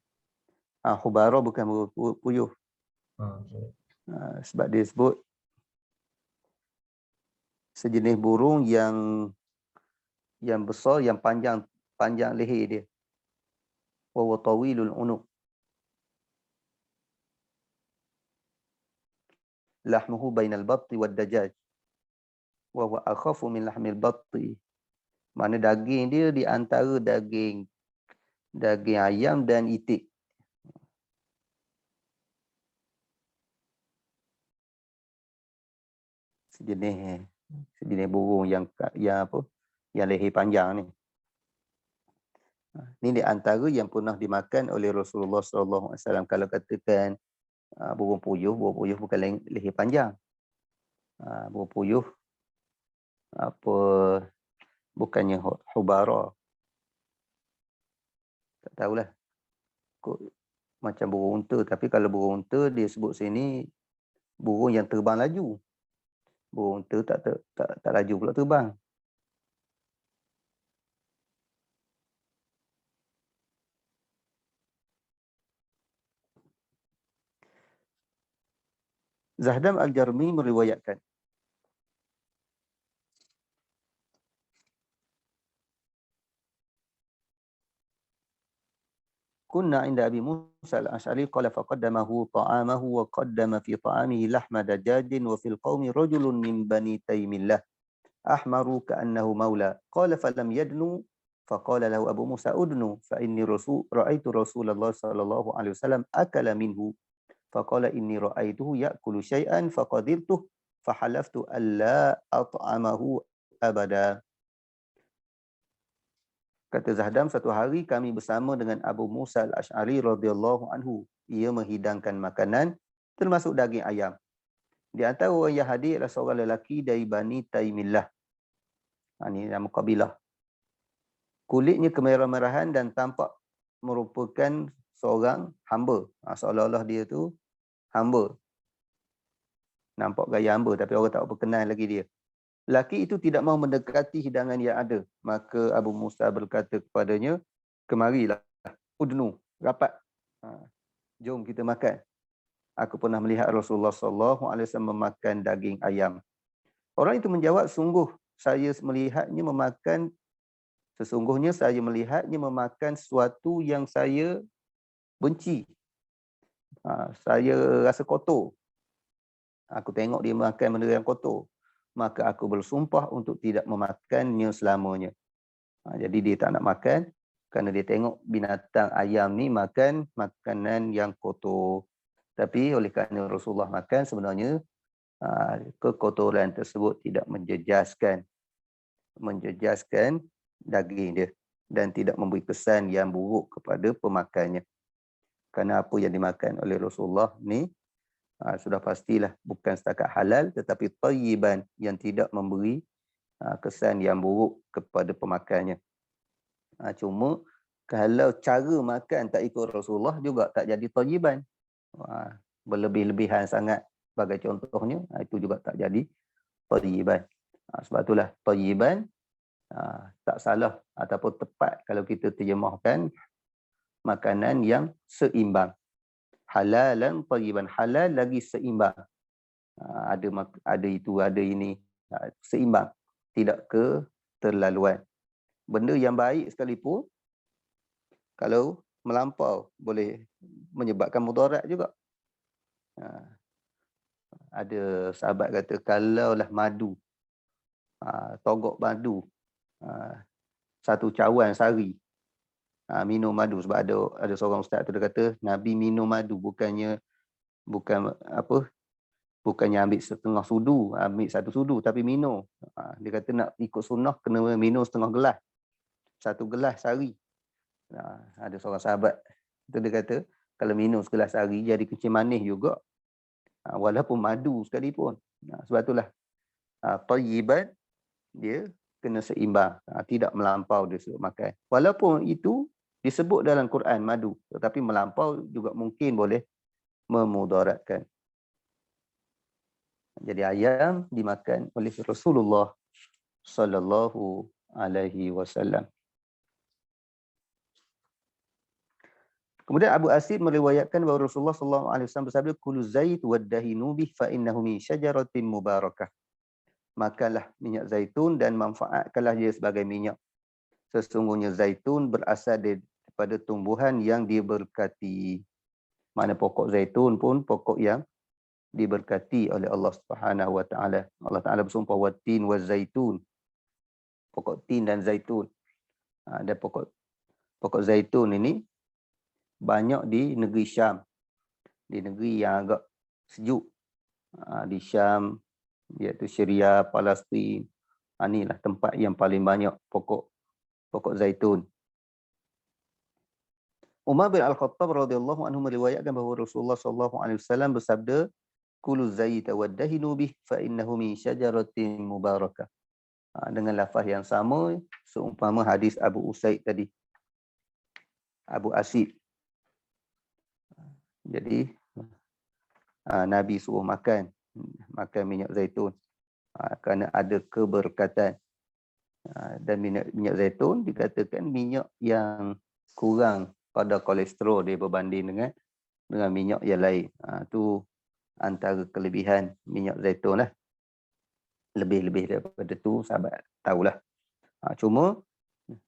Hubara bukan burung puyuh. Sebab dia sebut sejenis burung yang besar, yang panjang leher dia. Wa huwa tawilul unuq. Lahmuhu bainal batti wad dajaj. Wa huwa akhafu min lahmil batti. Mana daging dia di antara daging ayam dan itik. Sejenis burung yang leher panjang ni. Ini di antara yang pernah dimakan oleh Rasulullah sallallahu alaihi wasallam. Kalau katakan burung puyuh bukan leher panjang. Burung puyuh bukannya hubara. Tak tahulah. Macam burung unta, tapi kalau burung unta dia sebut sini burung yang terbang laju. Burung unta tak laju pula terbang. Zahdam Al-Jarmi meriwayatkan, kunna inda Abi Musa al-Ash'ari qala faqaddamahu ta'amahu wa qaddama fi ta'amihi lahma dajajin wa fil qaumi rajulun min bani Taymillah ahmaru ka'annahu maula qala falam yadnu faqala lahu Abu Musa udnu fa inni ra'aitu Rasulullah sallallahu alaihi wasallam akala minhu faqala inni ra'aituhu ya'kulu syai'an faqadirtuh fahalaftu alla at'amahu abada. Kata Zahdam, satu hari kami bersama dengan Abu Musa al-Ash'ari radhiyallahu anhu. Ia menghidangkan makanan termasuk daging ayam. Di antara orang yang hadir adalah seorang lelaki dari Bani Taymillah. Ini nama kabilah. Kulitnya kemerah-merahan dan tampak merupakan seorang hamba. Seolah-olah dia tu hamba. Nampak gaya hamba tapi orang tak berkenan lagi dia. Lelaki itu tidak mahu mendekati hidangan yang ada. Maka Abu Musa berkata kepadanya, kemarilah, udnu, rapat. Jom kita makan. Aku pernah melihat Rasulullah SAW memakan daging ayam. Orang itu menjawab, sesungguhnya saya melihatnya memakan sesuatu yang saya benci. Saya rasa kotor. Aku tengok dia makan benda yang kotor. Maka aku bersumpah untuk tidak memakannya selamanya. Jadi dia tak nak makan kerana dia tengok binatang ayam ni makan makanan yang kotor. Tapi oleh kerana Rasulullah makan, sebenarnya kekotoran tersebut tidak menjejaskan daging dia dan tidak memberi kesan yang buruk kepada pemakannya. Kerana apa yang dimakan oleh Rasulullah ni sudah pastilah bukan setakat halal tetapi thayyiban, yang tidak memberi kesan yang buruk kepada pemakannya. Cuma kalau cara makan tak ikut Rasulullah juga tak jadi thayyiban. Berlebih-lebihan sangat sebagai contohnya, itu juga tak jadi thayyiban. Sebab itulah thayyiban tak salah ataupun tepat kalau kita terjemahkan makanan yang seimbang. Halalan thayyiban, halal lagi seimbang. Ada itu, ada ini, seimbang, tidak keterlaluan. Benda yang baik sekalipun kalau melampau boleh menyebabkan mudarat juga. ada sahabat kata kalaulah madu, togok madu, satu cawan sehari, minum madu. Sebab ada seorang ustaz tu dia kata Nabi minum madu bukannya ambil setengah sudu, ambil satu sudu tapi minum. Dia kata nak ikut sunnah kena minum setengah gelas, satu gelas sehari. Ada seorang sahabat tu dia kata kalau minum segelas sehari jadi kencing manis juga, walaupun madu sekalipun. Sebab itulah thayyiban dia kena seimbang, tidak melampau dia sebut makan. Walaupun itu disebut dalam Quran madu, tetapi melampau juga mungkin boleh memudaratkan. Jadi ayam dimakan oleh Rasulullah sallallahu alaihi wasallam. Kemudian Abu Asid meriwayatkan bahawa Rasulullah sallallahu alaihi wasallam bersabda, "Kulu zait waddahinu bih fa innahu min syajaratin mubarakah." Makanlah minyak zaitun dan manfaatkanlah dia sebagai minyak. Sesungguhnya zaitun berasal daripada tumbuhan yang diberkati. Mana pokok zaitun pun pokok yang diberkati oleh Allah Subhanahu wa taala. Allah Taala bersumpah wattin wazaitun. Pokok tin dan zaitun. Dan pokok zaitun ini banyak di negeri Syam. Di negeri yang agak sejuk. Di Syam, iaitu Syria, Palestin. Inilah tempat yang paling banyak pokok zaitun. Umar bin Al-Khattab radhiyallahu anhu meriwayatkan bahawa Rasulullah sallallahu alaihi wasallam bersabda, "Kulu zaita waddahinu bih fa innahu min syajaratin mubarakah." Dengan lafaz yang sama seumpama hadis Abu Usaid tadi. Abu Asid. Jadi Nabi suruh makan minyak zaitun kerana ada keberkatan. Dan minyak zaitun dikatakan minyak yang kurang pada kolesterol dia berbanding dengan minyak yang lain. Itu antara kelebihan minyak zaitun lah. Lebih daripada tu sahabat tahulah. Cuma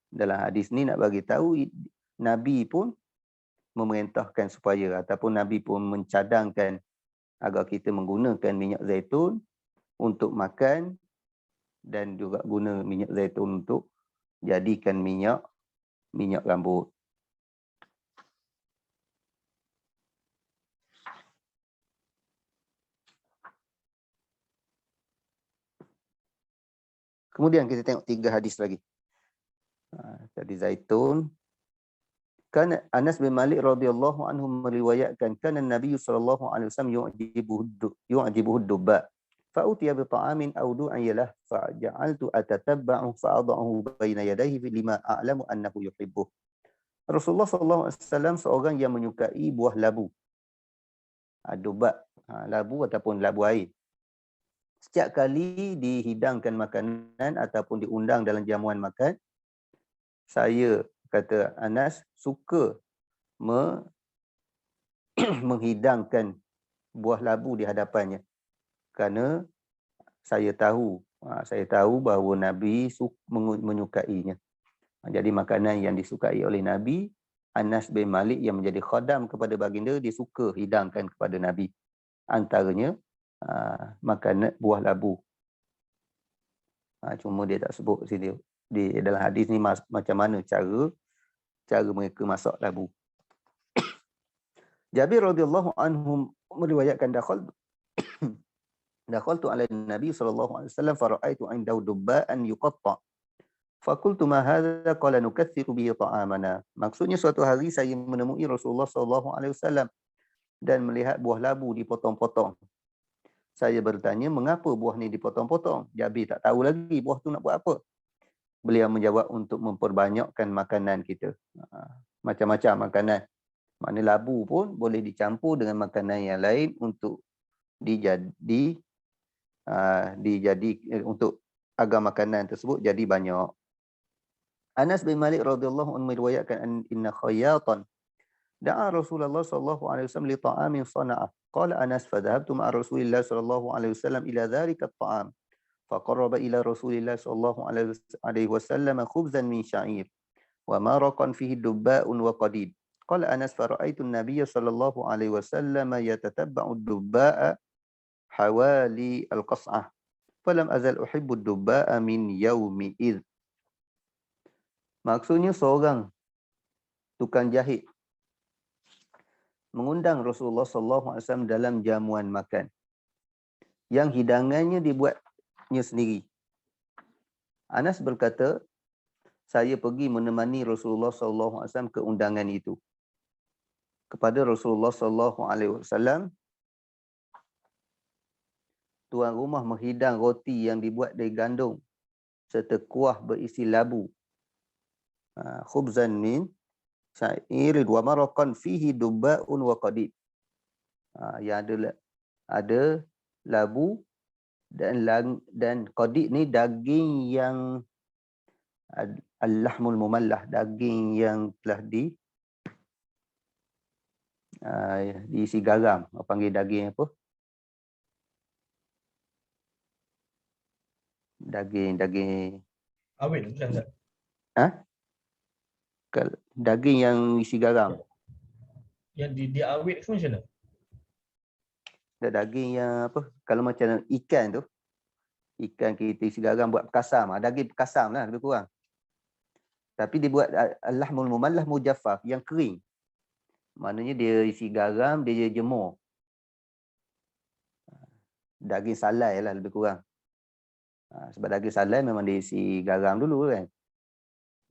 dalam hadis ni nak bagi tahu Nabi pun memerintahkan supaya ataupun Nabi pun mencadangkan agar kita menggunakan minyak zaitun untuk makan dan juga guna minyak zaitun untuk jadikan minyak rambut. Kemudian kita tengok 3 hadis lagi. Tadi zaitun. Kan Anas bin Malik radhiyallahu anhu meriwayatkan kan Nabi sallallahu alaihi wasallam yu'jibuhu dubba fa utiya bi ta'amin aw du'an yalah fa ja'altu atatabba'u fa ad'ahu baina yadayhi lima a'lamu annahu yuhibbu. Rasulullah sallallahu alaihi wasallam seorang yang menyukai buah labu. Dubba, labu ataupun labu air. Setiap kali dihidangkan makanan ataupun diundang dalam jamuan makan, saya, kata Anas, suka menghidangkan buah labu di hadapannya. Kerana saya tahu bahawa Nabi menyukainya. Jadi makanan yang disukai oleh Nabi, Anas bin Malik yang menjadi khadam kepada baginda, dia suka hidangkan kepada Nabi. Antaranya makanan buah labu. Cuma dia tak sebut sini di dalam hadis ni macam mana cara mereka masak labu. Jabir radhiyallahu anhu meriwayatkan dakhaltu ala Nabi sallallahu alaihi wasallam fara'aitu 'indahu dubba'an yuqatta. Faqultu ma hadha qala nukaththir bihi ta'amana. Maksudnya suatu hari saya menemui Rasulullah sallallahu alaihi wasallam dan melihat buah labu dipotong-potong. Saya bertanya, mengapa buah ni dipotong-potong? Jabir tak tahu lagi buah tu nak buat apa. Beliau menjawab, untuk memperbanyakkan makanan kita. Macam-macam makanan. Maknanya labu pun boleh dicampur dengan makanan yang lain untuk untuk agar makanan tersebut jadi banyak. Anas bin Malik radhiyallahu anhu meriwayatkan inna khayyatan da'a Rasulullah sallallahu alaihi wasallam li ta'amin sana'a. Qala Anas fadhahabtu ma'a Rasulillah sallallahu alaihi wasallam ila dhalika at-ta'am. Faqarraba ila Rasulillah sallallahu alaihi wasallam khubzan min sya'ir wa maraqan fihi dubba'un wa qadid. Qala Anas fara'aitu an-nabiy sallallahu alaihi wasallam yatatabba'u ad-dubba'a hawali al-qas'ah falam azal uhibbu ad-dubba'a min yaumi idh. Maksudnya seorang tukang jahit mengundang Rasulullah SAW dalam jamuan makan yang hidangannya dibuatnya sendiri. Anas berkata, saya pergi menemani Rasulullah SAW ke undangan itu. Kepada Rasulullah SAW, tuan rumah menghidang roti yang dibuat dari gandum serta kuah berisi labu. Khubzan min sya'irin wa maraqan fihi dubba'un wa qadid. Yang ada labu dan qadid ni daging yang al-lahmul mumallah, daging yang telah diisi garam. Panggil daging apa? Daging Awet bukan tak? Daging yang isi garam. Yang dia awet ke macam mana? Daging yang apa? Kalau macam ikan tu, ikan kita isi garam buat pekasam. Daging pekasam lah lebih kurang. Tapi dia buat al-lahmul mumallah mujaffaf, yang kering. Maknanya dia isi garam, dia jemur. Daging salai lah lebih kurang. Sebab daging salai memang diisi garam dulu kan.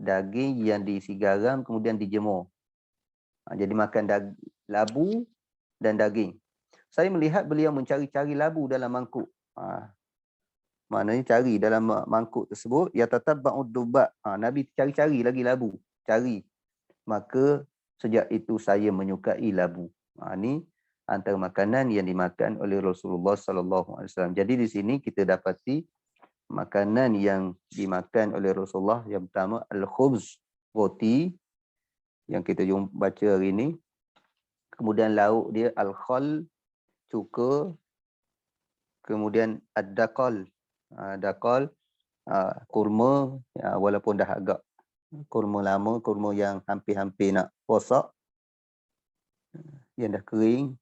Daging yang diisi garam kemudian dijemur. Jadi makan labu dan daging. Saya melihat beliau mencari-cari labu dalam mangkuk. Maknanya cari dalam mangkuk tersebut. Ya tatabba'ud dubba'. Nabi cari-cari lagi labu. Cari. Maka sejak itu saya menyukai labu. Ini antara makanan yang dimakan oleh Rasulullah SAW. Jadi di sini kita dapati makanan yang dimakan oleh Rasulullah yang pertama al-khubz, roti yang kita baca hari ini. Kemudian lauk dia al-khal, cuka. Kemudian ad-daqal. Daqal kurma, walaupun dah agak kurma lama, kurma yang hampir-hampir nak rosak, yang dah kering.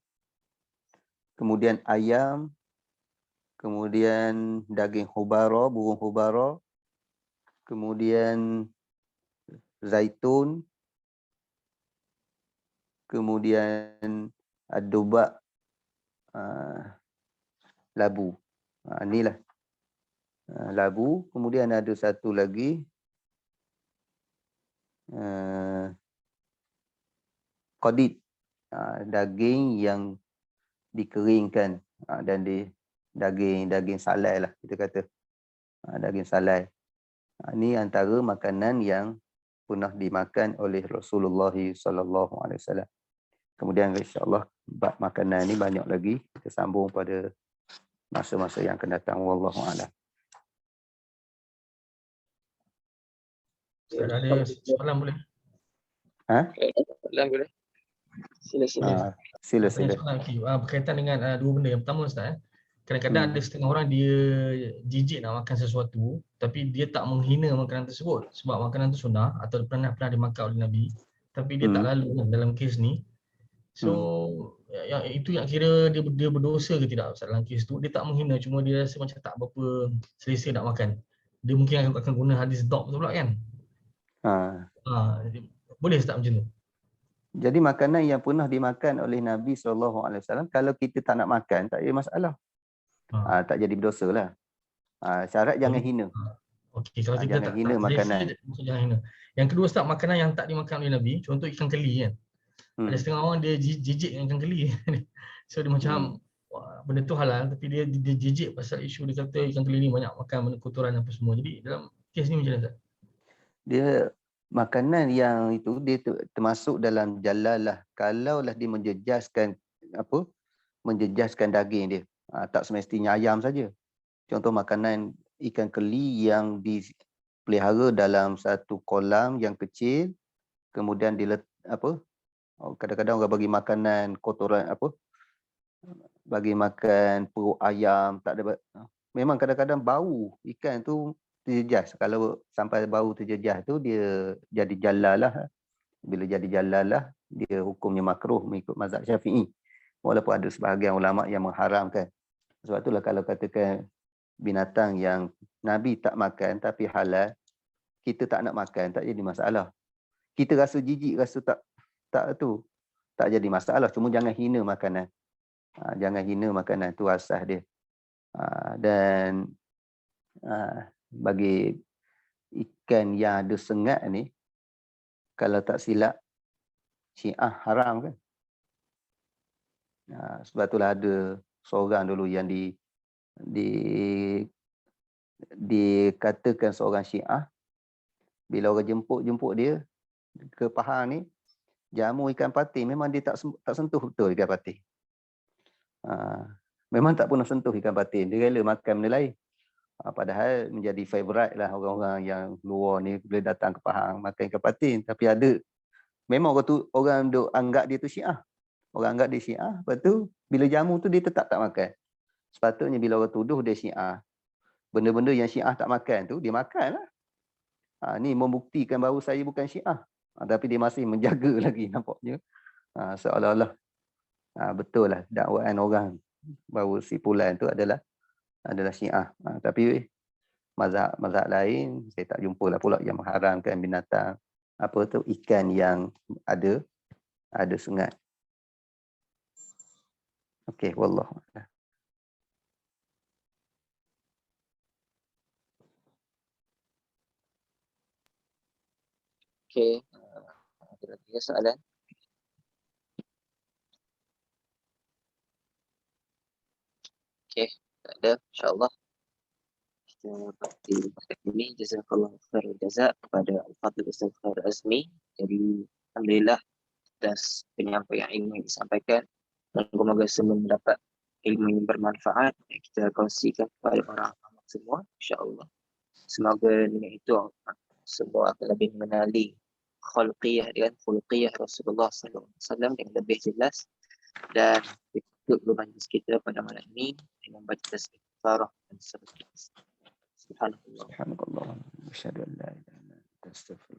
Kemudian ayam. Kemudian daging hubara, burung hubara. Kemudian zaitun. Kemudian ad-duba', labu. Inilah labu. Kemudian ada satu lagi qadid, daging yang dikeringkan, dan daging salai lah kita kata. Daging salai. Ini antara makanan yang pernah dimakan oleh Rasulullah SAW. Kemudian insya-Allah bab makanan ni banyak lagi, kita sambung pada masa-masa yang akan datang. Wallahu a'lam. Ada soalan boleh? Soalan boleh? Sila. Sila. Soalan berkaitan dengan dua benda. Yang pertama Ustaz, kadang-kadang ada setengah orang dia jijik nak makan sesuatu tapi dia tak menghina makanan tersebut sebab makanan tu sunnah atau pernah dimakan oleh Nabi, tapi dia tak lalu dalam kes ni. So yang itu yang kira dia berdosa ke tidak Ustaz dalam kes tu? Dia tak menghina, cuma dia rasa macam tak berapa selesa nak makan. Dia mungkin akan guna hadis dhab tu pula kan. Boleh Ustaz macam tu? Jadi makanan yang pernah dimakan oleh Nabi SAW, kalau kita tak nak makan, tak ada masalah. Tak jadi berdosa lah. Syarat jangan hina. Okey, kalau kita jangan hina makanan. Jangan hina. Yang kedua Ustaz, makanan yang tak dimakan oleh Nabi, contoh ikan keli kan. Ada setengah orang dia jijik dengan ikan keli. So dia macam benda tu halal tapi dia jijik pasal isu dia kata ikan keli ni banyak makan benda kotoran apa semua. Jadi dalam kes ni macam mana Ustaz? Dia makanan yang itu dia termasuk dalam jalalah. Kalaulah dia menjejaskan daging dia. Tak semestinya ayam saja. Contoh makanan ikan keli yang dipelihara dalam satu kolam yang kecil, kemudian kadang-kadang orang bagi makanan kotoran bagi makan perut ayam, tak ada. Memang kadang-kadang bau ikan tu terjejas. Kalau sampai bau terjejas tu dia jadi jalalah. Bila jadi jalalah, dia hukumnya makruh mengikut mazhab Syafi'i. Walaupun ada sebahagian ulama yang mengharamkan. Sebab itulah kalau katakan binatang yang Nabi tak makan tapi halal, kita tak nak makan, tak jadi masalah. Kita rasa jijik, rasa tak jadi masalah. Cuma jangan hina makanan. Jangan hina makanan, tu asas dia. Dan bagi ikan yang ada sengat ni, kalau tak silap, Syiah haram kan. Sebab itulah ada seorang dulu yang dikatakan seorang Syiah, bila orang jemput dia ke Pahang ni, jamu ikan patin, memang dia tak sentuh betul ikan patin. Memang tak pernah sentuh ikan patin, dia rela makan benda lain. Padahal menjadi favourite lah orang-orang yang luar ni boleh datang ke Pahang makan ikan patin. Tapi ada, memang orang duk anggap dia tu Syiah. Orang anggap dia Syiah, lepas tu bila jamu tu dia tetap tak makan. Sepatutnya bila orang tuduh dia Syiah, benda-benda yang Syiah tak makan tu dia makan lah. Ni membuktikan bahawa saya bukan Syiah. Tapi dia masih menjaga lagi nampaknya. Seolah-olah betul lah dakwaan orang bahawa si Fulan tu adalah Syiah. Tapi mazhab lain saya tak jumpa lah pula yang mengharamkan binatang ikan yang ada sengat. Okey, wallahu a'lam. Okey. Ada lagi soalan? Okey, tak ada, insya-Allah. Kita berhenti pada ini. Jazakallahu khairan jazak kepada Al-Fadhil Ustaz Khair Azmi. Jadi alhamdulillah atas penyampaian ilmu yang disampaikan, dan semoga semua mendapat ilmu yang bermanfaat yang kita kongsikan kepada para ulama semua, insya-Allah. Semoga dengan itu semua akan lebih mengenali khulqiyah dan khuluqiyah Rasulullah sallallahu alaihi wasallam yang lebih jelas. Dan tutup majlis kita pada malam ini dengan baca tasbih kafarah dan salat. Subhanallah. Subhanallah. Asyhadu an la ilaha illa anta, astaghfiruka